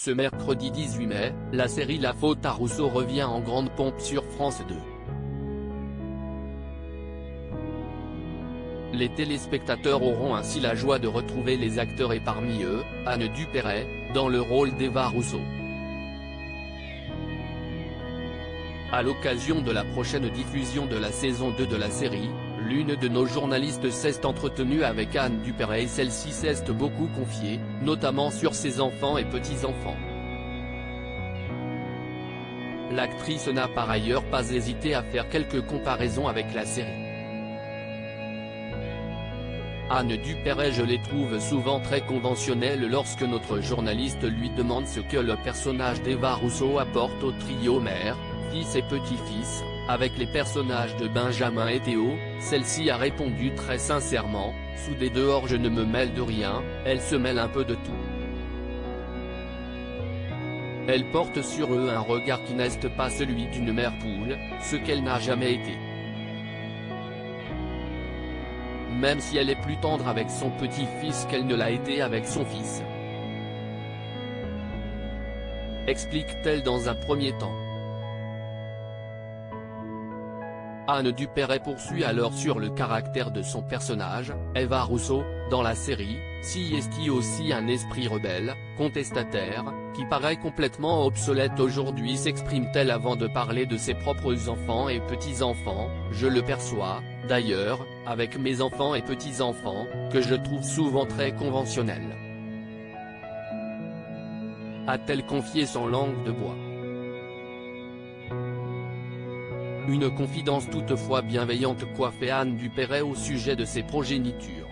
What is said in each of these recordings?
Ce mercredi 18 mai, la série La Faute à Rousseau revient en grande pompe sur France 2. Les téléspectateurs auront ainsi la joie de retrouver les acteurs et parmi eux, Anne Dupéret, dans le rôle d'Eva Rousseau. À l'occasion de la prochaine diffusion de la saison 2 de la série, l'une de nos journalistes s'est entretenue avec Anne Dupéret et celle-ci s'est beaucoup confiée, notamment sur ses enfants et petits-enfants. L'actrice n'a par ailleurs pas hésité à faire quelques comparaisons avec la série. Anne Dupéret: je les trouve souvent très conventionnelles lorsque notre journaliste lui demande ce que le personnage d'Eva Rousseau apporte au trio mère, fils et petit-fils, avec les personnages de Benjamin et Théo, celle-ci a répondu très sincèrement: sous des dehors je ne me mêle de rien, elle se mêle un peu de tout. Elle porte sur eux un regard qui n'est pas celui d'une mère poule, ce qu'elle n'a jamais été. Même si elle est plus tendre avec son petit-fils qu'elle ne l'a été avec son fils. Explique-t-elle dans un premier temps. Anne Dupéret poursuit alors sur le caractère de son personnage, Eva Rousseau, dans la série, si est aussi un esprit rebelle, contestataire, qui paraît complètement obsolète aujourd'hui, s'exprime-t-elle avant de parler de ses propres enfants et petits-enfants. Je le perçois, d'ailleurs, avec mes enfants et petits-enfants, que je trouve souvent très conventionnels. A-t-elle confié sans langue de bois. Une confidence toutefois bienveillante coiffait Anne Dupéret au sujet de ses progénitures.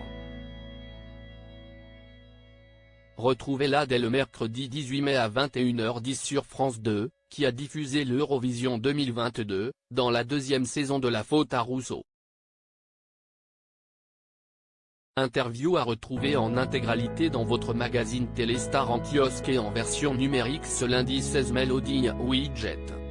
Retrouvez-la dès le mercredi 18 mai à 21h10 sur France 2, qui a diffusé l'Eurovision 2022, dans la deuxième saison de La Faute à Rousseau. Interview à retrouver en intégralité dans votre magazine Téléstar en kiosque et en version numérique ce lundi 16 mai. Loading Widget.